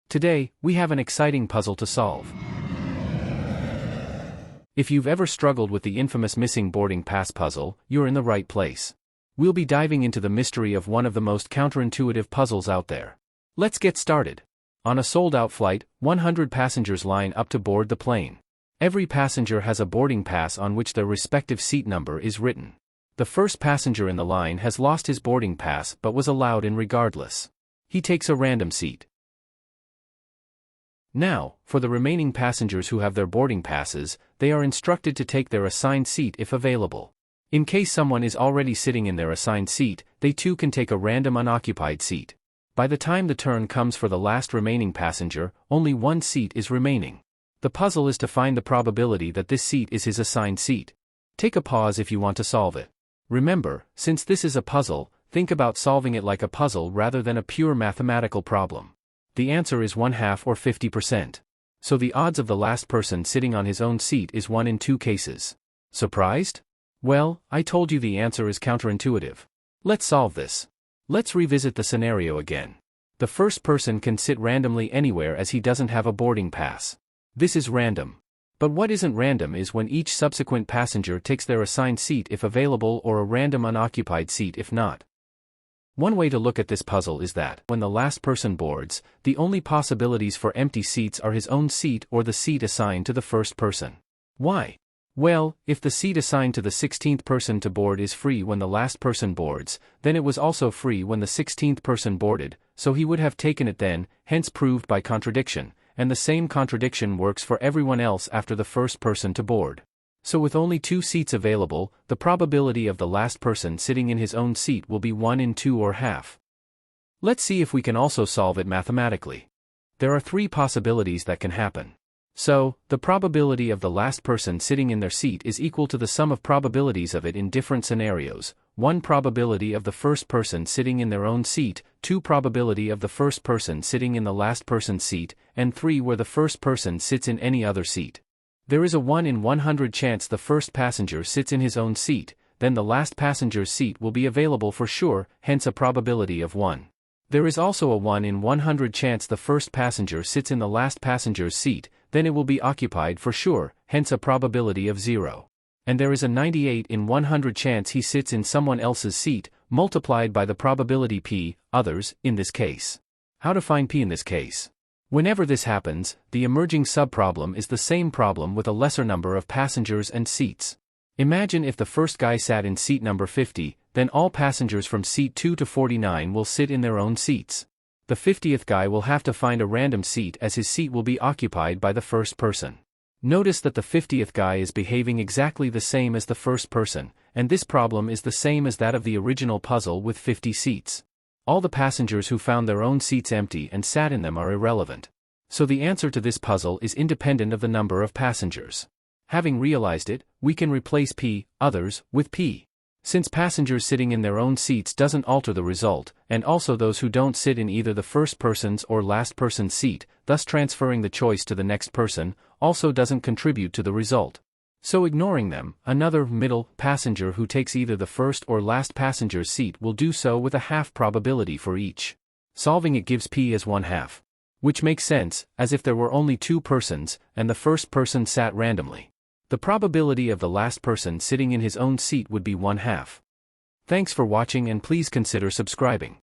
Today, we have an exciting puzzle to solve. If you've ever struggled with the infamous missing boarding pass puzzle, you're in the right place. We'll be diving into the mystery of one of the most counterintuitive puzzles out there. Let's get started. On a sold-out flight, 100 passengers line up to board the plane. Every passenger has a boarding pass on which their respective seat number is written. The first passenger in the line has lost his boarding pass but was allowed in regardless. He takes a random seat. Now, for the remaining passengers who have their boarding passes, they are instructed to take their assigned seat if available. In case someone is already sitting in their assigned seat, they too can take a random unoccupied seat. By the time the turn comes for the last remaining passenger, only one seat is remaining. The puzzle is to find the probability that this seat is his assigned seat. Take a pause if you want to solve it. Remember, since this is a puzzle, think about solving it like a puzzle rather than a pure mathematical problem. The answer is 1/2 or 50%. So the odds of the last person sitting on his own seat is 1 in 2 cases. Surprised? Well, I told you the answer is counterintuitive. Let's solve this. Let's revisit the scenario again. The first person can sit randomly anywhere as he doesn't have a boarding pass. This is random. But what isn't random is when each subsequent passenger takes their assigned seat if available or a random unoccupied seat if not. One way to look at this puzzle is that, when the last person boards, the only possibilities for empty seats are his own seat or the seat assigned to the first person. Why? Well, if the seat assigned to the 16th person to board is free when the last person boards, then it was also free when the 16th person boarded, so he would have taken it then, hence proved by contradiction, and the same contradiction works for everyone else after the first person to board. So with only 2 seats available, the probability of the last person sitting in his own seat will be 1 in 2 or half. Let's see if we can also solve it mathematically. There are 3 possibilities that can happen. So, the probability of the last person sitting in their seat is equal to the sum of probabilities of it in different scenarios: 1 probability of the first person sitting in their own seat, 2 probability of the first person sitting in the last person's seat, and 3 where the first person sits in any other seat. There is a 1 in 100 chance the first passenger sits in his own seat, then the last passenger's seat will be available for sure, hence a probability of 1. There is also a 1 in 100 chance the first passenger sits in the last passenger's seat, then it will be occupied for sure, hence a probability of 0. And there is a 98 in 100 chance he sits in someone else's seat, multiplied by the probability p, others, in this case. How to find p in this case? Whenever this happens, the emerging subproblem is the same problem with a lesser number of passengers and seats. Imagine if the first guy sat in seat number 50, then all passengers from seat 2 to 49 will sit in their own seats. The 50th guy will have to find a random seat as his seat will be occupied by the first person. Notice that the 50th guy is behaving exactly the same as the first person, and this problem is the same as that of the original puzzle with 50 seats. All the passengers who found their own seats empty and sat in them are irrelevant. So the answer to this puzzle is independent of the number of passengers. Having realized it, we can replace p, others, with p. Since passengers sitting in their own seats doesn't alter the result, and also those who don't sit in either the first person's or last person's seat, thus transferring the choice to the next person, also doesn't contribute to the result. So ignoring them, another middle passenger who takes either the first or last passenger's seat will do so with a half probability for each. Solving it gives p as 1/2. Which makes sense, as if there were only 2 persons, and the first person sat randomly. The probability of the last person sitting in his own seat would be 1/2. Thanks for watching and please consider subscribing.